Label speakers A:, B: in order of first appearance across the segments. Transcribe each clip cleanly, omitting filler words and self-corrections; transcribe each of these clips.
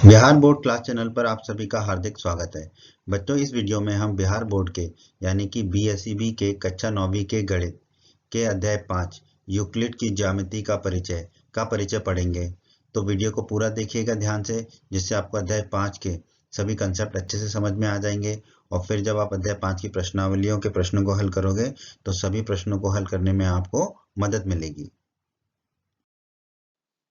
A: Bihar board class channel पर आप सभी का हार्दिक स्वागत है। बच्चों, इस वीडियो में हम बिहार बोर्ड के यानी कि बीएसईबी के कक्षा 9वीं के गणित के अध्याय 5 यूक्लिड की ज्यामिति का परिचय पढ़ेंगे। तो वीडियो को पूरा देखिएगा ध्यान से, जिससे आपको अध्याय 5 के सभी कंसेप्ट अच्छे से समझ में आ जाएंगे। और फिर जब आप अध्याय 5 की प्रश्नावलियों के प्रश्नों को हल करोगे तो सभी प्रश्नों को हल करने में आपको मदद मिलेगी।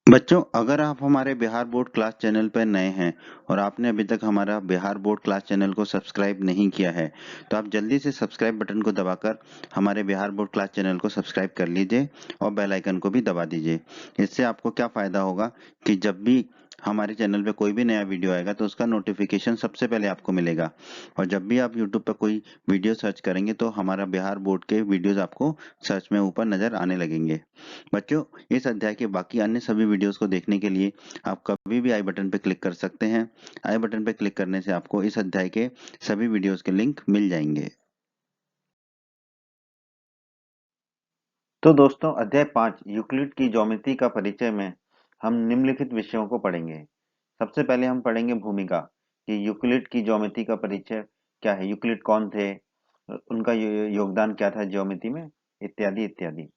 A: बच्चों, अगर आप हमारे बिहार बोर्ड क्लास चैनल पर नए हैं और आपने अभी तक हमारा बिहार बोर्ड क्लास चैनल को सब्सक्राइब नहीं किया है, तो आप जल्दी से सब्सक्राइब बटन को दबाकर हमारे बिहार बोर्ड क्लास चैनल को सब्सक्राइब कर लीजिए और बेल आइकन को भी दबा दीजिए। इससे आपको क्या फ़ायदा होगा कि जब भी हमारे चैनल पे कोई भी नया वीडियो आएगा तो उसका नोटिफिकेशन सबसे पहले आपको मिलेगा। और जब भी आप यूट्यूब पर कोई वीडियो सर्च करेंगे तो हमारा बिहार बोर्ड के वीडियोज़ आपको सर्च में ऊपर नज़र आने लगेंगे। बच्चों, इस अध्याय के बाकी अन्य सभी वीडियोस को देखने के लिए आप कभी भी आई बटन पर क्लिक कर सकते हैं। आई बटन पर क्लिक करने से आपको इस अध्याय के सभी वीडियोस के लिंक मिल जाएंगे। तो दोस्तों, अध्याय 5 यूक्लिड की ज्योमेट्री का परिचय में हम निम्नलिखित विषयों को पढ़ेंगे। सबसे पहले हम पढ़ेंगे भूमिका कि यूक्लिड की ज्योमेट्री का परिचय क्या है, यूक्लिड कौन थे, उनका योगदान क्या था ज्योमेट्री में, इत्यादि इत्यादि।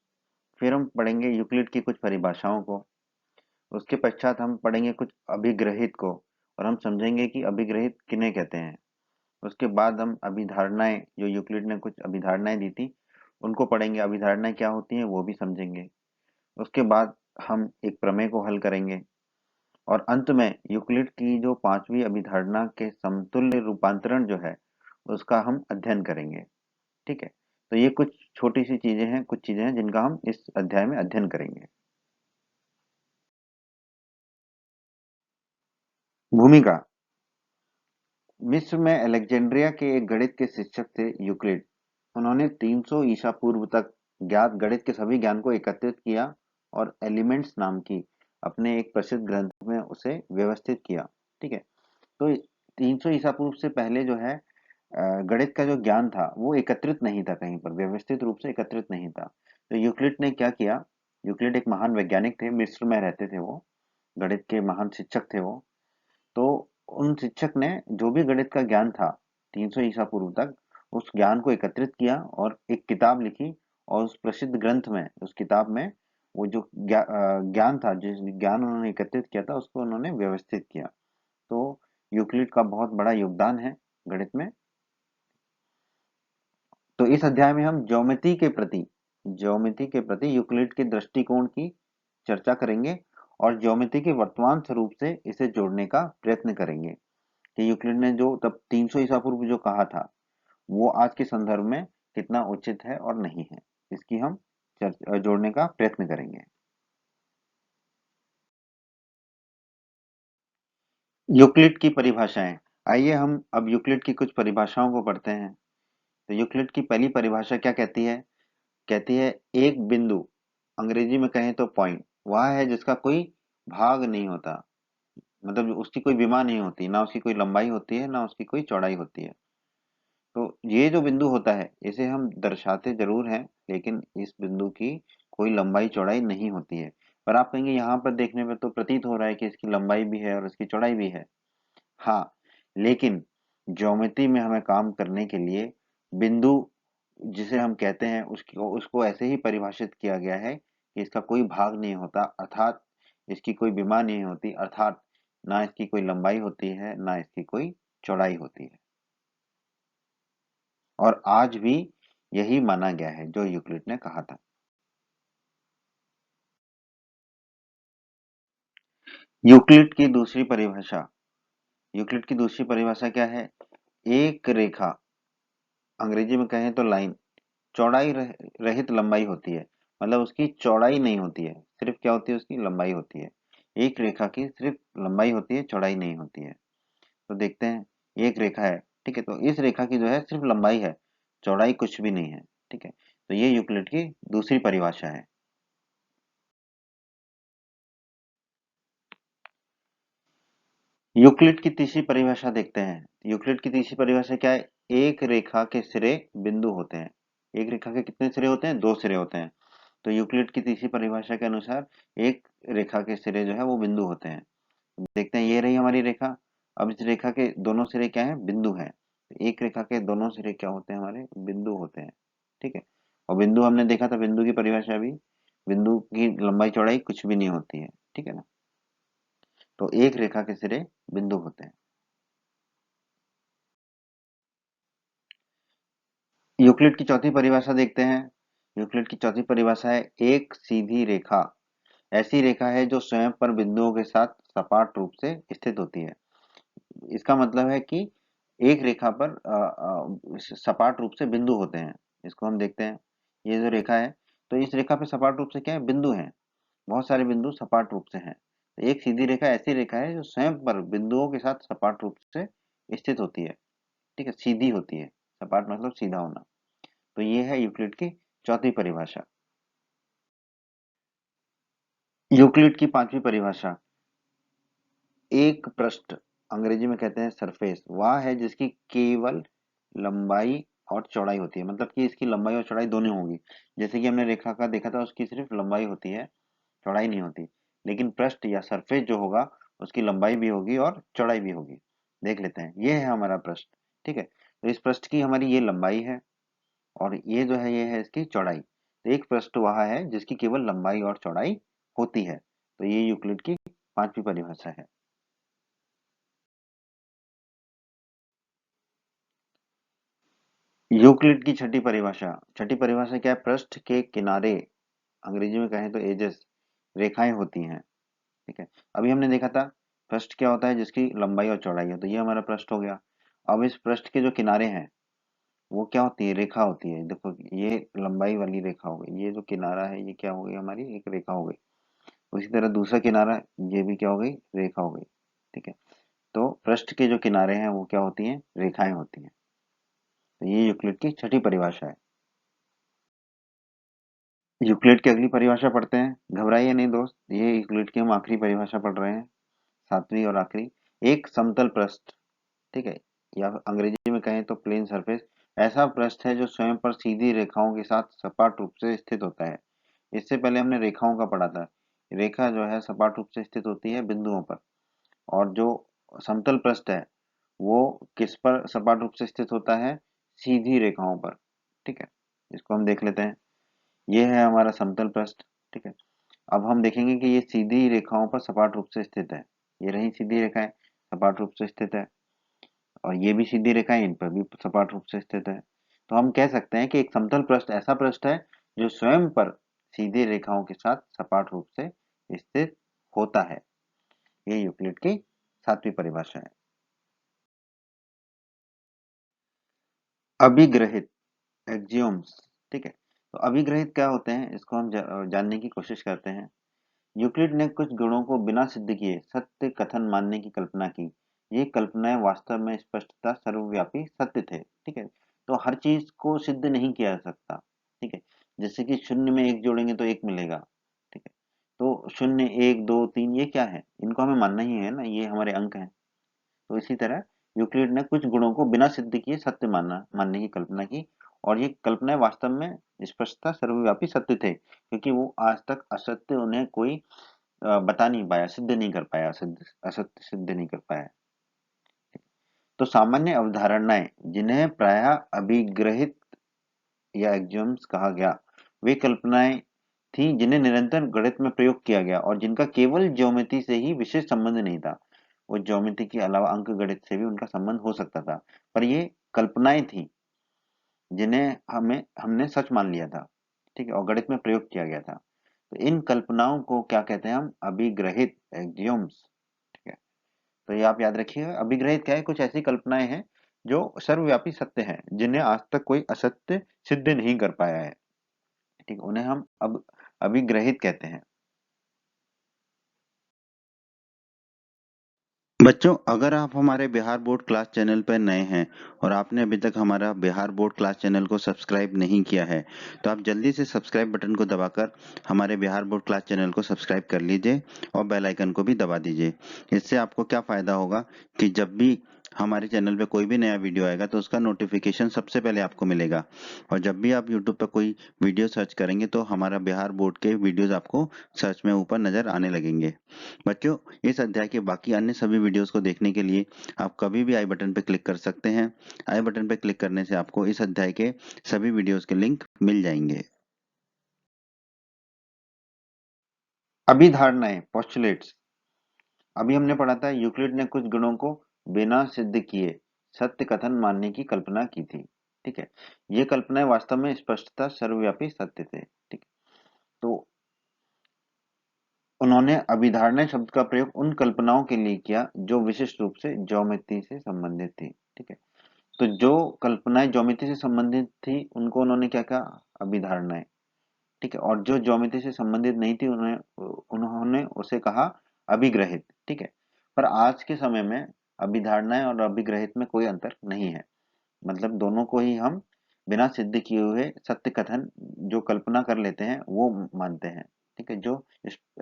A: फिर हम पढ़ेंगे यूक्लिड की कुछ परिभाषाओं को। उसके पश्चात हम पढ़ेंगे कुछ अभिग्रहित को और हम समझेंगे कि अभिग्रहित किन्हें कहते हैं। उसके बाद हम अभिधारणाएं, जो यूक्लिड ने कुछ अभिधारणाएं दी थी, उनको पढ़ेंगे, अभिधारणाएं क्या होती हैं वो भी समझेंगे। उसके बाद हम एक प्रमेय को हल करेंगे और अंत में यूक्लिड की जो 5वीं अभिधारणा के समतुल्य रूपांतरण जो है उसका हम अध्ययन करेंगे। ठीक है, तो ये कुछ छोटी सी चीजें हैं, कुछ चीजें हैं जिनका हम इस अध्याय में अध्ययन करेंगे। भूमिका। मिस्र में अलेक्जेंड्रिया के एक गणित के शिक्षक थे यूक्लिड। उन्होंने 300 ईसा पूर्व तक ज्ञात गणित के सभी ज्ञान को एकत्रित किया और एलिमेंट्स नाम की अपने एक प्रसिद्ध ग्रंथ में उसे व्यवस्थित किया। ठीक है, तो 300 ईसा पूर्व से पहले जो है गणित का जो ज्ञान था वो एकत्रित नहीं था, कहीं पर व्यवस्थित रूप से एकत्रित नहीं था। तो यूक्लिड ने क्या किया, यूक्लिड एक महान वैज्ञानिक थे, मिस्र में रहते थे वो, गणित के महान शिक्षक थे वो। तो उन शिक्षक ने जो भी गणित का ज्ञान था 300 ईसा पूर्व तक, उस ज्ञान को एकत्रित किया और एक किताब लिखी। और उस प्रसिद्ध ग्रंथ में, उस किताब में वो जो ज्ञान था, जिस ज्ञान उन्होंने एकत्रित किया था उसको उन्होंने व्यवस्थित किया। तो यूक्लिड का बहुत बड़ा योगदान है गणित में। तो इस अध्याय में हम ज्योमेट्री के प्रति यूक्लिड के दृष्टिकोण की चर्चा करेंगे और ज्योमेट्री के वर्तमान स्वरूप से इसे जोड़ने का प्रयत्न करेंगे कि यूक्लिड ने जो तब 300 ईसा पूर्व जो कहा था वो आज के संदर्भ में कितना उचित है और नहीं है, इसकी हम जोड़ने का प्रयत्न करेंगे। यूक्लिड की परिभाषाएं। आइए हम अब यूक्लिड की कुछ परिभाषाओं को पढ़ते हैं। तो यूक्लिड की पहली परिभाषा क्या कहती है, कहती है एक बिंदु, अंग्रेजी में कहें तो पॉइंट, वह है जिसका कोई भाग नहीं होता, मतलब उसकी कोई विमा नहीं होती, ना उसकी कोई लंबाई होती है ना उसकी कोई चौड़ाई होती है। तो ये जो बिंदु होता है इसे हम दर्शाते जरूर हैं, लेकिन इस बिंदु की कोई लंबाई चौड़ाई नहीं होती है। पर आप कहेंगे यहाँ पर देखने में तो प्रतीत हो रहा है कि इसकी लंबाई भी है और इसकी चौड़ाई भी है। हाँ, लेकिन ज्योमेट्री में हमें काम करने के लिए बिंदु जिसे हम कहते हैं उसको उसको ऐसे ही परिभाषित किया गया है कि इसका कोई भाग नहीं होता, अर्थात इसकी कोई विमा नहीं होती, अर्थात ना इसकी कोई लंबाई होती है ना इसकी कोई चौड़ाई होती है। और आज भी यही माना गया है जो यूक्लिड ने कहा था। यूक्लिड की दूसरी परिभाषा। यूक्लिड की दूसरी परिभाषा क्या है, एक रेखा, अंग्रेजी में कहें तो लाइन, रहित लंबाई होती है, मतलब उसकी चौड़ाई नहीं होती है, सिर्फ क्या होती है, उसकी लंबाई होती है। एक रेखा की सिर्फ लंबाई होती है, चौड़ाई नहीं होती है। तो देखते हैं, एक रेखा है, ठीक है, तो इस रेखा की जो है सिर्फ लंबाई है, चौड़ाई कुछ भी नहीं है। ठीक है, तो ये यूक्लिड की दूसरी परिभाषा है। यूक्लिड की तीसरी परिभाषा देखते हैं। यूक्लिड की तीसरी परिभाषा क्या है, एक रेखा के सिरे बिंदु होते हैं। एक रेखा के कितने सिरे होते हैं, दो सिरे होते हैं। तो यूक्लिड की तीसरी परिभाषा के अनुसार एक रेखा के सिरे जो है वो बिंदु होते हैं। देखते हैं, ये रही हमारी रेखा। अब इस रेखा के दोनों सिरे क्या है? बिंदु हैं। एक रेखा के दोनों सिरे क्या होते हैं? हमारे बिंदु होते हैं। ठीक है। और बिंदु हमने देखा था, बिंदु की परिभाषा भी, बिंदु की लंबाई चौड़ाई कुछ भी नहीं होती है। ठीक है ना। तो एक रेखा के सिरे बिंदु होते हैं। यूक्लिड की चौथी परिभाषा देखते हैं। यूक्लिड की चौथी परिभाषा है, एक सीधी रेखा ऐसी रेखा है जो स्वयं पर बिंदुओं के साथ सपाट रूप से स्थित होती है। इसका मतलब है कि एक रेखा पर सपाट रूप से बिंदु होते हैं। इसको हम देखते हैं, ये जो रेखा है, तो इस रेखा पे सपाट रूप से क्या है? बिंदु हैं। बहुत सारे बिंदु सपाट रूप से हैं। तो एक सीधी रेखा ऐसी रेखा है जो स्वयं पर बिंदुओं के साथ सपाट रूप से स्थित होती है। ठीक है, सीधी होती है। सपाट मतलब सीधा होना। तो ये है यूक्लिड की चौथी परिभाषा। यूक्लिड की पांचवी परिभाषा, एक पृष्ठ, अंग्रेजी में कहते हैं सरफेस, वह है जिसकी केवल लंबाई और चौड़ाई होती है। मतलब कि इसकी लंबाई और चौड़ाई दोनों होगी। जैसे कि हमने रेखा का देखा था, उसकी सिर्फ लंबाई होती है, चौड़ाई नहीं होती। लेकिन पृष्ठ या सरफेस जो होगा, उसकी लंबाई भी होगी और चौड़ाई भी होगी। देख लेते हैं, ये है हमारा पृष्ठ। ठीक है, तो इस पृष्ठ की हमारी ये लंबाई है, और ये जो है, ये है इसकी चौड़ाई। तो एक पृष्ठ वह है जिसकी केवल लंबाई और चौड़ाई होती है। तो ये यूक्लिड की पांचवी परिभाषा है। यूक्लिड की छठी परिभाषा, छठी परिभाषा क्या है? पृष्ठ के किनारे, अंग्रेजी में कहें तो एजेस, रेखाएं होती हैं। ठीक है, अभी हमने देखा था पृष्ठ क्या होता है? जिसकी लंबाई और चौड़ाई है। तो ये हमारा पृष्ठ हो गया। अब इस पृष्ठ के जो किनारे हैं, वो क्या होती है? रेखा होती है। देखो, ये लंबाई वाली रेखा हो गई, ये जो किनारा है, ये क्या हो गई? हमारी एक रेखा हो गई। उसी तरह दूसरा किनारा, ये भी क्या हो गई? रेखा हो गई। ठीक है, तो पृष्ठ के जो किनारे हैं वो क्या होती हैं? रेखाएं होती हैं। तो ये यूक्लिड की छठी परिभाषा है। यूक्लिड की अगली परिभाषा पढ़ते हैं। घबराइए नहीं दोस्त, ये यूक्लिड की हम आखिरी परिभाषा पढ़ रहे हैं, सातवीं और आखिरी। एक समतल पृष्ठ, ठीक है, या अंग्रेजी में कहें तो प्लेन सरफेस, ऐसा पृष्ठ है जो स्वयं पर सीधी रेखाओं के साथ सपाट रूप से स्थित होता है। इससे पहले हमने रेखाओं का पढ़ा था। रेखा जो है सपाट रूप से स्थित होती है बिंदुओं पर, और जो समतल पृष्ठ है वो किस पर सपाट रूप से स्थित होता है? सीधी रेखाओं पर। ठीक है, इसको हम देख लेते हैं। ये है हमारा समतल पृष्ठ। ठीक है, अब हम देखेंगे कि ये सीधी रेखाओं पर सपाट रूप से स्थित है। ये रही सीधी रेखाएं, सपाट रूप से स्थित है। और ये भी सीधी रेखाएं, इन पर भी सपाट रूप से स्थित है। तो हम कह सकते हैं कि एक समतल पृष्ठ ऐसा पृष्ठ है जो स्वयं पर सीधी रेखाओं के साथ सपाट रूप से स्थित होता है। ये यूक्लिड की सातवीं परिभाषा है। अभिग्रहित, एक्सियोम्स। ठीक है, तो अभिग्रहित क्या होते हैं, इसको हम जानने की कोशिश करते हैं। यूक्लिड ने कुछ गुणों को बिना सिद्ध किए सत्य कथन मानने की कल्पना की। ये कल्पनाएं वास्तव में स्पष्टता सर्वव्यापी सत्य थे। ठीक है, तो हर चीज को सिद्ध नहीं किया जा सकता। ठीक है, जैसे कि शून्य में एक जोड़ेंगे तो एक मिलेगा। ठीक है, तो शून्य, एक, दो, तीन, ये क्या है? इनको हमें मानना ही है ना, ये हमारे अंक हैं। तो इसी तरह यूक्लिड ने कुछ गुणों को बिना सिद्ध किए सत्य मानने की कल्पना की, और ये कल्पनाएं वास्तव में स्पष्टता सर्वव्यापी सत्य थे, क्योंकि वो आज तक असत्य उन्हें कोई बता नहीं पाया, सिद्ध नहीं कर पाया, असत्य सिद्ध नहीं कर पाया। तो सामान्य अवधारणाएं जिन्हें प्रायः अभिग्रहित या एक्सियोम्स कहा गया, वे कल्पनाएं थी जिन्हें निरंतर गणित में प्रयोग किया गया और जिनका केवल ज्योमेट्री से ही विशेष संबंध नहीं था। वो ज्योमेट्री के अलावा अंक गणित से भी उनका संबंध हो सकता था, पर ये कल्पनाएं थी जिन्हें हमें हमने सच मान लिया था। ठीक है, और गणित में प्रयोग किया गया था। तो इन कल्पनाओं को क्या कहते हैं? हम अभिग्रहित, एक्सियोम्स। ठीक है, तो ये आप याद रखिएगा। अभिग्रहित क्या है? कुछ ऐसी कल्पनाएं हैं जो सर्वव्यापी सत्य हैं, जिन्हें आज तक कोई असत्य सिद्ध नहीं कर पाया है। ठीक है, उन्हें हम अब अभिग्रहित कहते हैं। बच्चों, अगर आप हमारे बिहार बोर्ड क्लास चैनल पर नए हैं और आपने अभी तक हमारा बिहार बोर्ड क्लास चैनल को सब्सक्राइब नहीं किया है, तो आप जल्दी से सब्सक्राइब बटन को दबाकर हमारे बिहार बोर्ड क्लास चैनल को सब्सक्राइब कर लीजिए और बेल आइकन को भी दबा दीजिए। इससे आपको क्या फ़ायदा होगा कि जब भी
B: हमारे चैनल पे कोई भी नया वीडियो आएगा तो उसका नोटिफिकेशन सबसे पहले आपको मिलेगा। और जब भी आप यूट्यूब पे कोई वीडियो सर्च करेंगे तो हमारा बिहार बोर्ड के वीडियोस आपको सर्च में ऊपर नज़र आने लगेंगे। बच्चों, इस अध्याय के बाकी अन्य सभी वीडियोस को देखने के लिए आप कभी भी आई बटन पर क्लिक कर सकते हैं। आई बटन पर क्लिक करने से आपको इस अध्याय के सभी वीडियोस के लिंक मिल जाएंगे।
A: अभिधारणाएं, पोस्टुलेट्स। अभी हमने पढ़ा था यूक्लिड ने कुछ गुणों को बिना सिद्ध किए सत्य कथन मानने की कल्पना की थी। ठीक है, ये कल्पनाएं वास्तव में स्पष्टता सर्वव्यापी सत्य थे। ठीक है, तो उन्होंने अभिधारणा शब्द का प्रयोग उन कल्पनाओं के लिए किया जो विशिष्ट रूप से ज्योमेट्री से संबंधित थी। ठीक है, तो जो कल्पनाएं ज्योमेट्री से संबंधित थी उनको उन्होंने क्या कहा, अभिधारणाएं। ठीक है, और जो ज्योमेट्री से संबंधित नहीं थी उन्हें उन्होंने उसे कहा अभिग्रहित। ठीक है, पर आज के समय में अभिधारणाएं और अभिग्रहित में कोई अंतर नहीं है। मतलब दोनों को ही हम बिना सिद्ध किए हुए सत्य कथन जो कल्पना कर लेते हैं वो मानते हैं। ठीक है, जो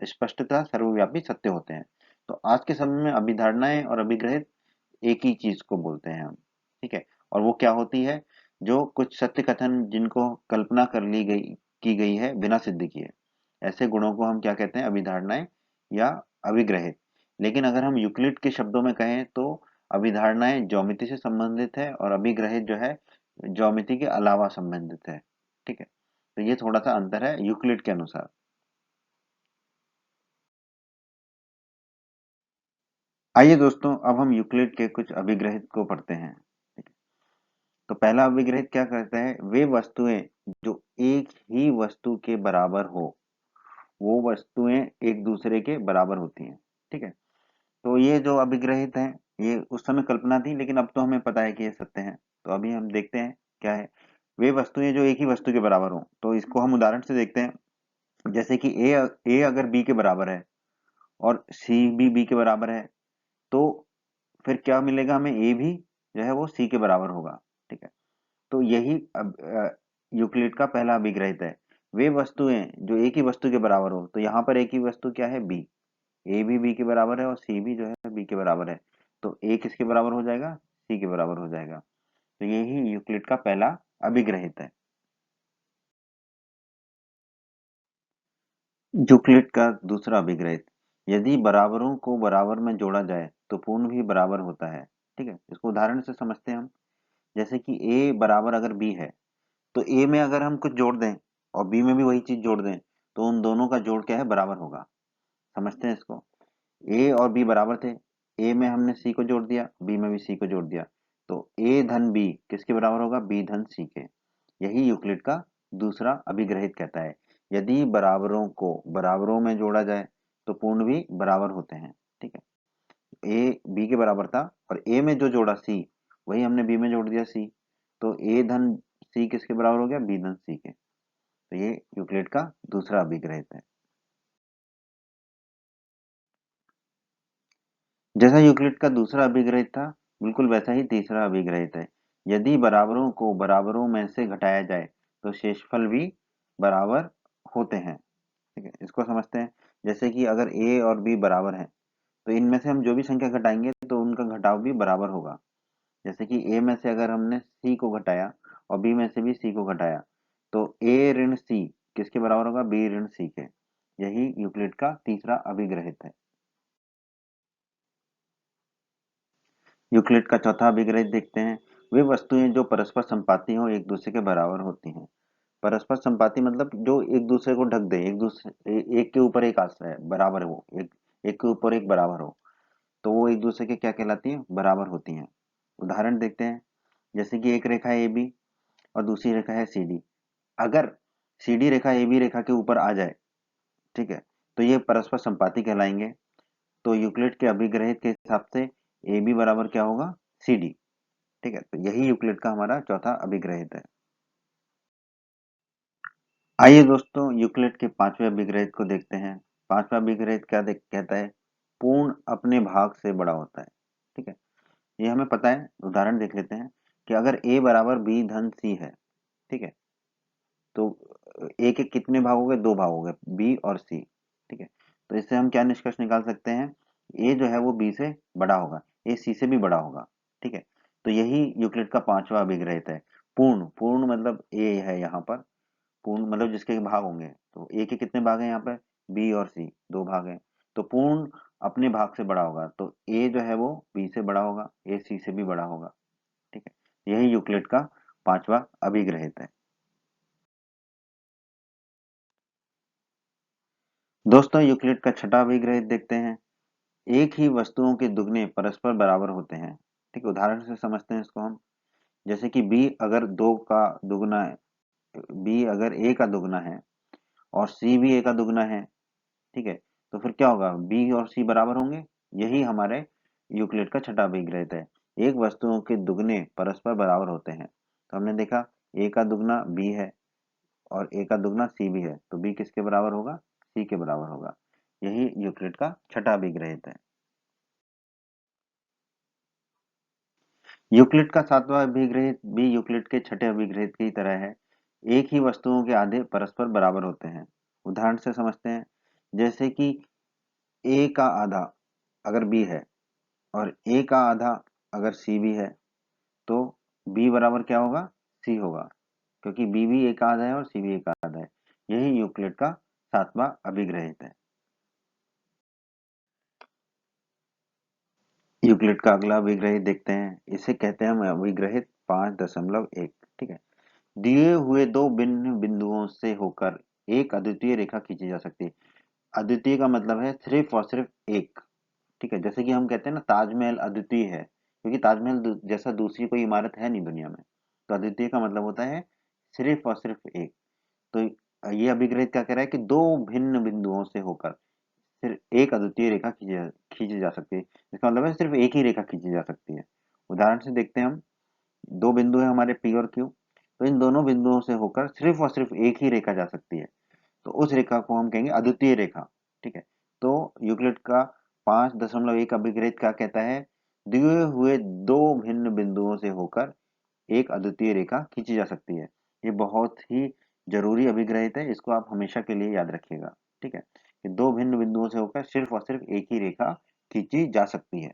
A: स्पष्टता सर्वव्यापी सत्य होते हैं। तो आज के समय में अभिधारणाएं और अभिग्रहित एक ही चीज को बोलते हैं हम। ठीक है, और वो क्या होती है, जो कुछ सत्य कथन जिनको कल्पना कर ली गई की गई है बिना सिद्ध किए, ऐसे गुणों को हम क्या कहते हैं, अभिधारणाएं या अभिग्रहित। लेकिन अगर हम यूक्लिड के शब्दों में कहें तो अभिधारणाएं ज्योमेट्री से संबंधित है और अभिग्रहित जो है ज्योमेट्री के अलावा संबंधित है। ठीक है, तो ये थोड़ा सा अंतर है यूक्लिड के अनुसार। आइए दोस्तों, अब हम यूक्लिड के कुछ अभिग्रहित को पढ़ते हैं। ठीक है? तो पहला अभिग्रहित क्या कहता है, वे वस्तुएं जो एक ही वस्तु के बराबर हो, वो वस्तुएं एक दूसरे के बराबर होती हैं। ठीक है, तो ये जो अभिग्रहित है ये उस समय कल्पना थी, लेकिन अब तो हमें पता है कि ये सत्य है। तो अभी हम देखते हैं क्या है, वे वस्तुएं जो एक ही वस्तु के बराबर हो। तो इसको हम उदाहरण से देखते हैं। जैसे कि ए अगर बी के बराबर है और सी भी बी के बराबर है, तो फिर क्या मिलेगा हमें, ए भी जो है वो सी के बराबर होगा। ठीक है, तो यही यूक्लिड का पहला अभिग्रहित है। वे वस्तुएं जो एक ही वस्तु के बराबर हो, तो यहाँ पर एक ही वस्तु क्या है, बी। ए भी बी के बराबर है और सी भी जो है बी के बराबर है। तो ए किसके बराबर हो जाएगा, सी के बराबर हो जाएगा। तो यही यूक्लिड का पहला अभिग्रहित है। यूक्लिड का दूसरा अभिग्रहित, यदि बराबरों को बराबर में जोड़ा जाए तो पूर्ण भी बराबर होता है। ठीक है, इसको उदाहरण से समझते हैं हम। जैसे कि ए बराबर अगर बी है, तो ए में अगर हम कुछ जोड़ दें और बी में भी वही चीज जोड़ दें, तो उन दोनों का जोड़ क्या है, बराबर होगा। समझते हैं इसको। ए और बी बराबर थे, ए में हमने सी को जोड़ दिया, बी में भी सी को जोड़ दिया, तो ए धन बी किसके बराबर होगा, बी धन सी के। यही यूक्लिड का दूसरा अभिग्रहित कहता है, यदि बराबरों को बराबरों में जोड़ा जाए तो पूर्ण भी बराबर होते हैं। ठीक है, ए बी के बराबर था और ए में जो जोड़ा सी, वही हमने बी में जोड़ दिया सी, तो ए धन सी किसके बराबर हो गया, बी धन सी के। तो ये यूक्लिड का दूसरा अभिग्रहित है। जैसा यूक्लिड का दूसरा अभिग्रहित था, बिल्कुल वैसा ही तीसरा अभिग्रहित है। यदि बराबरों को बराबरों में से घटाया जाए तो शेषफल भी बराबर होते हैं। ठीक है, इसको समझते हैं। जैसे कि अगर ए और बी बराबर हैं, तो इनमें से हम जो भी संख्या घटाएंगे तो उनका घटाव भी बराबर होगा। जैसे कि ए में से अगर हमने सी को घटाया और बी में से भी सी को घटाया, तो ए ऋण सी किसके बराबर होगा, बी ऋण सी के। यही यूक्लिड का तीसरा अभिग्रहित है। यूक्लिड का चौथा अभिग्रहित देखते हैं। वे वस्तुएं जो परस्पर संपाती हो एक दूसरे के बराबर होती हैं। परस्पर संपाती मतलब जो एक दूसरे को ढक दे, एक दूसरे एक के ऊपर एक आश्रय बराबर हो, एक एक के ऊपर एक बराबर हो, तो वो एक दूसरे के क्या कहलाती है, बराबर होती हैं। उदाहरण देखते हैं। जैसे कि एक रेखा ए बी और दूसरी रेखा है सी डी। अगर C D Rekha A B रेखा के ऊपर आ जाए, ठीक है, तो ये परस्पर संपाती कहलाएंगे। तो यूक्लिड के अभिग्रहित के हिसाब से ए बी बराबर क्या होगा, सी डी। ठीक है, तो यही यूक्लिड का हमारा चौथा अभिग्रहित है। आइए दोस्तों, यूक्लिड के पांचवें अभिग्रहित को देखते हैं। पांचवा अभिग्रहित क्या कहता है, पूर्ण अपने भाग से बड़ा होता है। ठीक है, ये हमें पता है। उदाहरण देख लेते हैं कि अगर ए बराबर बी धन सी है, ठीक है, तो ए के कितने भाग हो गए, दो भाग हो गए, बी और सी। ठीक है, तो इससे हम क्या निष्कर्ष निकाल सकते हैं, ए जो है वो बी से बड़ा होगा, ए सी से भी बड़ा होगा। ठीक है। तो यही यूक्लिड का पांचवा अभिग्रहित है। पूर्ण, पूर्ण मतलब ए है यहाँ पर, पूर्ण मतलब जिसके भाग होंगे। तो ए के कितने भाग हैं यहाँ पर? बी और सी, दो भाग हैं। तो पूर्ण अपने भाग से बड़ा होगा, तो ए जो है वो बी से बड़ा होगा, ए सी से भी बड़ा होगा। ठीक है, यही यूक्लिड का पांचवा अभिग्रहित है। दोस्तों, यूक्लिड का छठा अभिग्रहित देखते हैं। एक ही वस्तुओं के दुगने परस्पर बराबर होते हैं। ठीक है, उदाहरण से समझते हैं इसको हम। जैसे कि बी अगर दो का दुगना है, बी अगर ए का दुगना है और सी भी ए का दुगना है, ठीक है, तो फिर क्या होगा? बी और सी बराबर होंगे। यही हमारे यूक्लिड का छठा अभिग्रहित है। एक वस्तुओं के दुगने परस्पर बराबर होते हैं। तो हमने देखा ए का दुगना बी है और ए का दुगना सी भी है, तो बी किसके बराबर होगा? सी के बराबर होगा। यही यूक्लिड का छठा अभिग्रहित है। यूक्लिड का सातवां अभिग्रहित भी यूक्लिड के छठे अभिग्रहित की तरह है। एक ही वस्तुओं के आधे परस्पर बराबर होते हैं। उदाहरण से समझते हैं। जैसे कि ए का आधा अगर बी है और ए का आधा अगर सी भी है, तो बी बराबर क्या होगा? सी होगा, क्योंकि बी भी ए का आधा है और सी भी ए का आधा है। यही यूक्लिड का सातवां अभिग्रहित है। यूक्लिड का अगला अभिग्रहित देखते हैं। इसे कहते हैं हम अभिग्रहित 5.1। ठीक है, दिए हुए दो भिन्न बिंदुओं से होकर एक अद्वितीय रेखा खींची जा सकती है। अद्वितीय का मतलब है सिर्फ और सिर्फ एक। ठीक है, जैसे कि हम कहते हैं ना ताजमहल अद्वितीय है, क्योंकि ताजमहल जैसा दूसरी कोई इमारत है नहीं दुनिया में। तो अद्वितीय का मतलब होता है सिर्फ और सिर्फ एक। तो ये अभिग्रहित क्या कह रहा है कि दो भिन्न बिंदुओं से होकर सिर्फ एक अद्वितीय रेखा खींची जा सकती है। इसका मतलब है सिर्फ एक ही रेखा खींची जा सकती है। उदाहरण से देखते हैं हम। दो बिंदु है हमारे पी और क्यू, तो इन दोनों बिंदुओं से होकर सिर्फ और सिर्फ एक ही रेखा जा सकती है। तो उस रेखा को हम कहेंगे अद्वितीय रेखा। ठीक है, तो यूक्लिड का 5.1 अभिग्रहित क्या कहता है? दिए हुए दो भिन्न बिंदुओं से होकर एक अद्वितीय रेखा खींची जा सकती है। ये बहुत ही जरूरी अभिग्रहित है, इसको आप हमेशा के लिए याद रखिएगा। ठीक है, कि दो भिन्न बिंदुओं से होकर सिर्फ और सिर्फ एक ही रेखा खींची जा सकती है।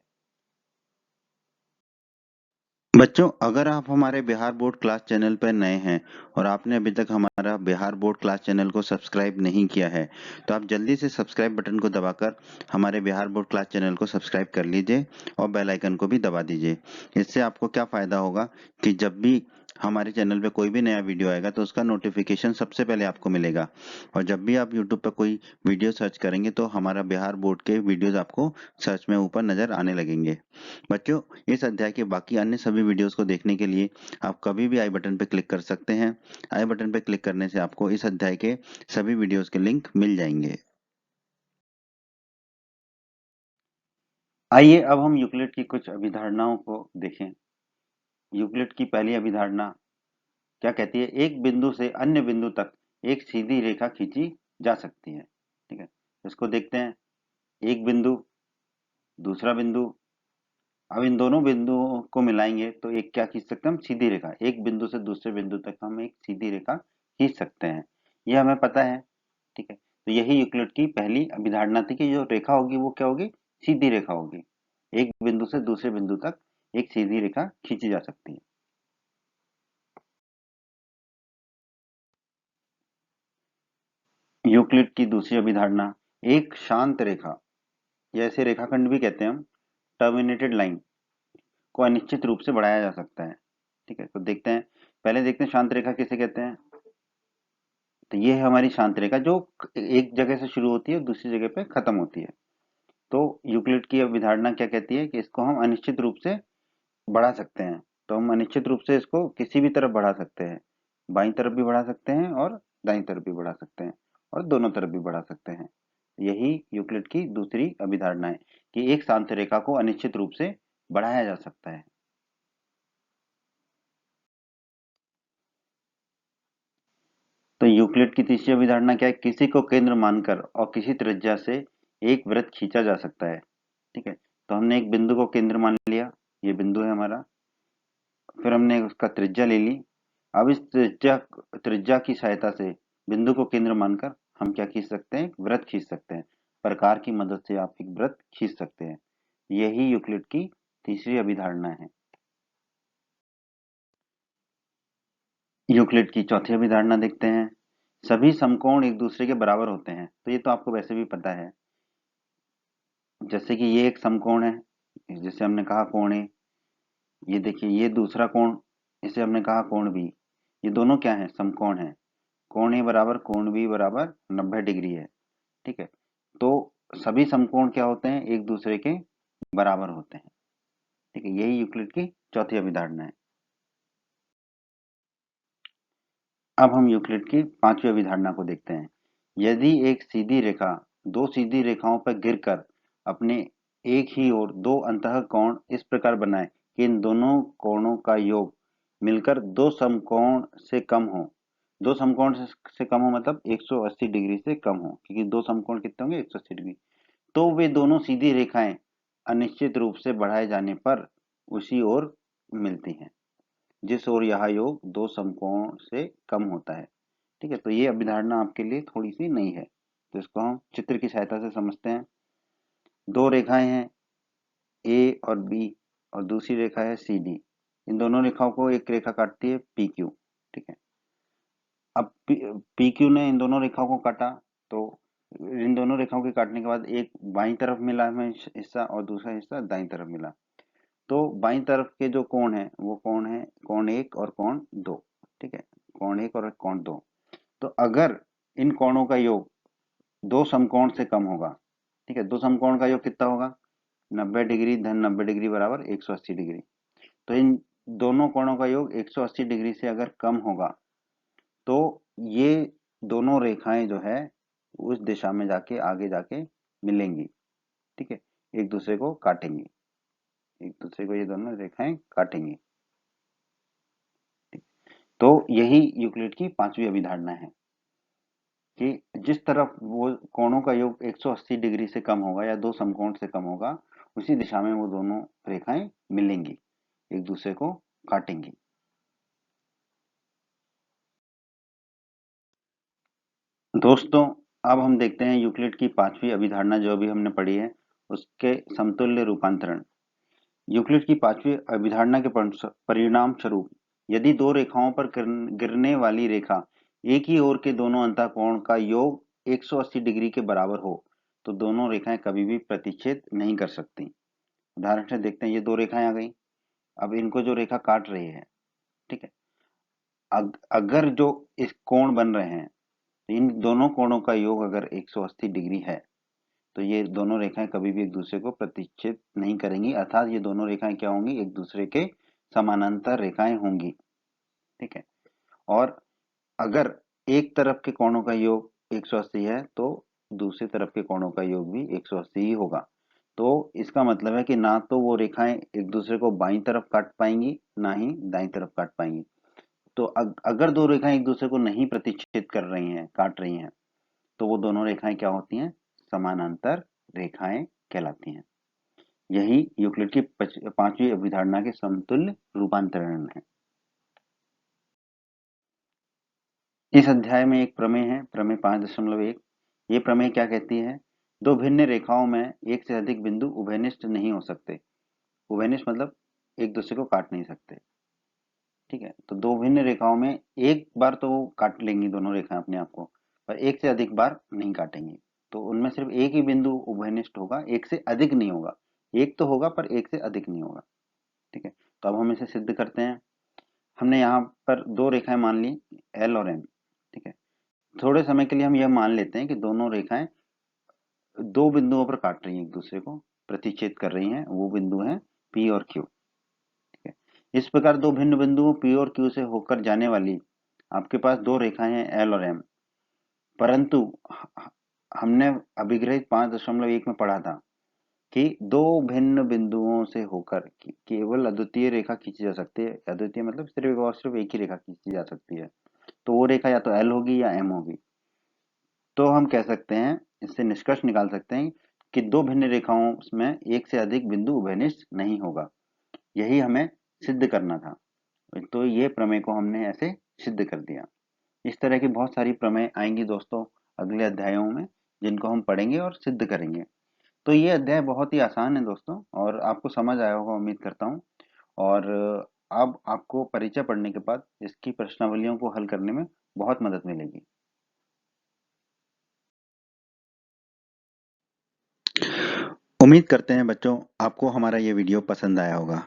B: बच्चों, अगर आप हमारे बिहार बोर्ड क्लास चैनल पर नए हैं और आपने अभी तक हमारा बिहार बोर्ड क्लास चैनल को सब्सक्राइब नहीं किया है, तो आप जल्दी से सब्सक्राइब बटन को दबाकर हमारे बिहार बोर्ड क्लास चैनल को सब्सक्राइब कर लीजिए और बेल आइकन को भी दबा दीजिए। इससे आपको क्या फ़ायदा होगा कि जब भी हमारे चैनल पे कोई भी नया वीडियो आएगा तो उसका नोटिफिकेशन सबसे पहले आपको मिलेगा। और जब भी आप यूट्यूब पर कोई वीडियो सर्च करेंगे तो हमारा बिहार बोर्ड के वीडियोज़ आपको सर्च में ऊपर नज़र आने लगेंगे। बच्चों, इस अध्याय के बाकी अन्य सभी वीडियोस को देखने के लिए आप कभी भी आई बटन पर क्लिक कर सकते हैं। आई बटन पर क्लिक करने से आपको इस अध्याय के सभी वीडियोस के लिंक मिल जाएंगे।
A: आइए अब हम यूक्लिड की कुछ अभिधारणाओं को देखें। यूक्लिड की पहली अभिधारणा क्या कहती है? एक बिंदु से अन्य बिंदु तक एक सीधी रेखा खींची जा सकती है। ठीक है, इसको देखते हैं। एक बिंदु, दूसरा बिंदु। अब इन दोनों बिंदुओं को मिलाएंगे तो एक क्या खींच सकते हैं हम? सीधी रेखा। एक बिंदु से दूसरे बिंदु तक हम एक सीधी रेखा खींच सकते हैं, ये हमें पता है। ठीक है, तो यही यूक्लिड की पहली अभिधारणा थी कि जो रेखा होगी वो क्या होगी? सीधी रेखा होगी। एक बिंदु से दूसरे बिंदु तक एक सीधी रेखा खींची जा सकती है। यूक्लिड की दूसरी अभिधारणा, एक शांत रेखा या ऐसे रेखाखंड भी कहते हैं हम, टर्मिनेटेड लाइन को अनिश्चित रूप से बढ़ाया जा सकता है। ठीक है, तो देखते हैं। पहले देखते हैं शांत रेखा किसे कहते हैं। तो ये है हमारी शांत रेखा जो एक जगह से शुरू होती है और दूसरी जगह पे खत्म होती है। तो यूक्लिड की अवधारणा क्या कहती है कि इसको हम अनिश्चित रूप से बढ़ा सकते हैं। तो हम अनिश्चित रूप से इसको किसी भी तरफ बढ़ा सकते हैं। बाईं तरफ भी बढ़ा सकते हैं और दाईं तरफ भी बढ़ा सकते हैं और दोनों तरफ भी बढ़ा सकते हैं। यही यूक्लिड की दूसरी अभिधारणा है कि एक शांत रेखा को अनिश्चित रूप से बढ़ाया जा सकता है। तो यूक्लिड की तीसरी अभिधारणा क्या है? किसी को केंद्र मानकर और किसी त्रिज्या से एक वृत्त खींचा जा सकता है। ठीक है, तो हमने एक बिंदु को केंद्र मान लिया, ये बिंदु है हमारा। फिर हमने उसका त्रिज्या ले ली। अब इस त्रिज्या त्रिज्या की सहायता से बिंदु को केंद्र मानकर हम क्या खींच सकते हैं? एक वृत्त खींच सकते हैं। प्रकार की मदद से आप एक वृत्त खींच सकते हैं। यही यूक्लिड की तीसरी अभिधारणा है। यूक्लिड की चौथी अभिधारणा देखते हैं। सभी समकोण एक दूसरे के बराबर होते हैं, तो ये तो आपको वैसे भी पता है। जैसे कि ये एक समकोण है, जिसे हमने कहा कोण ए। ये देखिए, ये दूसरा कोण, इसे हमने कहा कोण बी। ये दोनों क्या है? समकोण है। कोण ए बराबर कोण बी बराबर 90 डिग्री है। ठीक है, तो सभी समकोण क्या होते हैं? एक दूसरे के बराबर होते हैं। ठीक है, यही यूक्लिड की चौथी अभिधारणा है। अब हम यूक्लिड की पांचवी अभिधारणा को देखते हैं। यदि एक सीधी रेखा दो सीधी रेखाओं पर गिरकर अपने एक ही ओर दो अंतःकोण इस प्रकार बनाए कि इन दोनों कोणों का योग मिलकर दो समकोण से कम हो। दो समकोण से कम हो मतलब 180 डिग्री से कम हो, क्योंकि दो समकोण कितने होंगे? 180 डिग्री। तो वे दोनों सीधी रेखाएं अनिश्चित रूप से बढ़ाए जाने पर उसी ओर मिलती हैं, जिस ओर यह योग दो समकोण से कम होता है। ठीक है, तो ये अभिधारणा आपके लिए थोड़ी सी नई है, तो इसको हम चित्र की सहायता से समझते हैं। दो रेखाएं हैं, ए और बी, और दूसरी रेखा है सी डी। इन दोनों रेखाओं को एक रेखा काटती है पी क्यू। ठीक है, अब पी क्यू ने इन दोनों रेखाओं को काटा, तो इन दोनों रेखाओं के काटने के बाद एक बाईं तरफ मिला हमें हिस्सा और दूसरा हिस्सा दाईं तरफ मिला। तो बाईं तरफ के जो कोण है वो कोण है कोण एक और कोण दो। ठीक है, कोण एक और कोण दो। तो अगर इन कोणों का योग दो समकोण से कम होगा, ठीक है, दो समकोण का योग कितना होगा? 90 डिग्री धन 90 डिग्री बराबर 180 डिग्री। तो इन दोनों कोणों का योग 180 डिग्री से अगर कम होगा, तो ये दोनों रेखाएं जो है उस दिशा में जाके आगे जाके मिलेंगी। ठीक है, एक दूसरे को काटेंगी, एक दूसरे को ये दोनों रेखाएं काटेंगी। तो यही यूक्लिड की पांचवी अभिधारणा है कि जिस तरफ वो कोणों का योग 180 डिग्री से कम होगा या दो समकोण से कम होगा, उसी दिशा में वो दोनों रेखाएं मिलेंगी, एक दूसरे को काटेंगी। दोस्तों, अब हम देखते हैं यूक्लिड की पांचवी अभिधारणा जो अभी हमने पढ़ी है, उसके समतुल्य रूपांतरण। यूक्लिड की पांचवी अभिधारणा के परिणाम स्वरूप यदि दो रेखाओं पर गिरने वाली रेखा एक ही ओर के दोनों अंतःकोण का योग 180 डिग्री के बराबर हो, तो दोनों रेखाएं कभी भी प्रतिच्छेद नहीं कर सकती। उदाहरण से देखते हैं, ये दो रेखाएं आ गई। अब इनको जो रेखा काट रही है, ठीक है, अगर जो इस कोण बन रहे हैं, इन दोनों कोणों का योग अगर 180 डिग्री है, तो ये दोनों रेखाएं कभी भी एक दूसरे को प्रतिच्छेद नहीं करेंगी, अर्थात ये दोनों रेखाएं क्या होंगी? एक दूसरे के समानांतर रेखाएं होंगी। ठीक है, और अगर एक तरफ के कोणों का योग 180 है, तो दूसरी तरफ के कोणों का योग भी 180 ही होगा। तो इसका मतलब है कि ना तो वो रेखाएं एक दूसरे को बाईं तरफ काट पाएंगी, ना ही दाईं तरफ काट पाएंगी। तो अगर दो रेखाएं एक दूसरे को नहीं प्रतिच्छेद कर रही हैं, काट रही हैं, तो वो दोनों रेखाएं क्या होती हैं? समानांतर रेखाएं कहलाती हैं। यही यूक्लिड की पांचवी अभिधारणा के समतुल्य रूपांतरण है। इस अध्याय में एक प्रमेय है, प्रमेय 5.1। ये प्रमेय क्या कहती है? दो भिन्न रेखाओं में एक से अधिक बिंदु उभयनिष्ठ नहीं हो सकते। उभयनिष्ठ मतलब एक दूसरे को काट नहीं सकते। ठीक है, तो दो भिन्न रेखाओं में एक बार तो वो काट लेंगी दोनों रेखाएं अपने आप को, पर एक से अधिक बार नहीं काटेंगी। तो उनमें सिर्फ एक ही बिंदु उभयनिष्ठ होगा, एक से अधिक नहीं होगा। एक तो होगा पर एक से अधिक नहीं होगा। ठीक है, तो अब हम इसे सिद्ध करते हैं। हमने यहाँ पर दो रेखाएं मान ली, एल और एम। ठीक है, थोड़े समय के लिए हम यह मान लेते हैं कि दोनों रेखाएं दो बिंदुओं पर काट रही हैं, एक दूसरे को प्रतिच्छेद कर रही हैं। वो बिंदु हैं पी और क्यू। ठीक है, इस प्रकार दो भिन्न बिंदुओं पी और क्यू से होकर जाने वाली आपके पास दो रेखाएं हैं, एल और एम। परंतु हमने अभिग्रहित 5.1 में पढ़ा था कि दो भिन्न बिंदुओं से होकर केवल अद्वितीय रेखा खींची जा सकती है। अद्वितीय मतलब सिर्फ और सिर्फ एक ही रेखा खींची जा सकती है। तो वो रेखा या तो एल होगी या एम होगी। तो हम कह सकते हैं, इससे निष्कर्ष निकाल सकते हैं कि दो भिन्न रेखाओं में एक से अधिक बिंदु उभयनिष्ठ नहीं होगा। यही हमें सिद्ध करना था। तो ये प्रमेय को हमने ऐसे सिद्ध कर दिया। इस तरह की बहुत सारी प्रमेय आएंगी दोस्तों अगले अध्यायों में, जिनको हम पढ़ेंगे और सिद्ध करेंगे। तो ये अध्याय बहुत ही आसान है दोस्तों, और आपको समझ आया होगा उम्मीद करता हूँ। और अब आपको परिचय पढ़ने के बाद इसकी प्रश्नावलियों को हल करने में बहुत मदद मिलेगी।
B: उम्मीद करते हैं बच्चों आपको हमारा ये वीडियो पसंद आया होगा।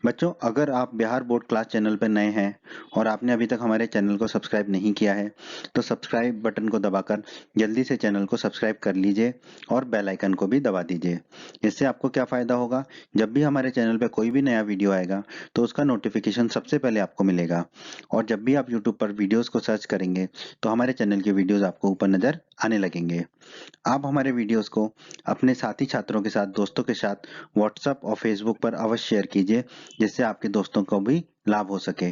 B: बच्चों अगर आप बिहार बोर्ड क्लास चैनल पर नए हैं और आपने अभी तक हमारे चैनल को सब्सक्राइब नहीं किया है तो सब्सक्राइब बटन को दबाकर जल्दी से चैनल को सब्सक्राइब कर लीजिए और बेल आइकन को भी दबा दीजिए। इससे आपको क्या फ़ायदा होगा, जब भी हमारे चैनल पर कोई भी नया वीडियो आएगा तो उसका नोटिफिकेशन सबसे पहले आपको मिलेगा। और जब भी आप यूट्यूब पर वीडियोज़ को सर्च करेंगे तो हमारे चैनल के वीडियोज़ आपको ऊपर नज़र आने लगेंगे। आप हमारे वीडियोस को अपने साथी छात्रों के साथ, दोस्तों के साथ व्हाट्सएप और फेसबुक पर अवश्य शेयर कीजिए, जिससे आपके दोस्तों को भी लाभ हो सके।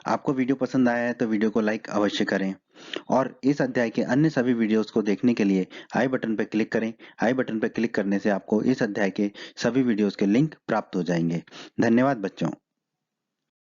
B: आपको वीडियो पसंद आया है तो वीडियो को लाइक अवश्य करें और इस अध्याय के अन्य सभी वीडियोस को देखने के लिए आई बटन पर क्लिक करें। आई बटन पर क्लिक करने से आपको इस अध्याय के सभी वीडियोस के लिंक प्राप्त हो जाएंगे। धन्यवाद बच्चों।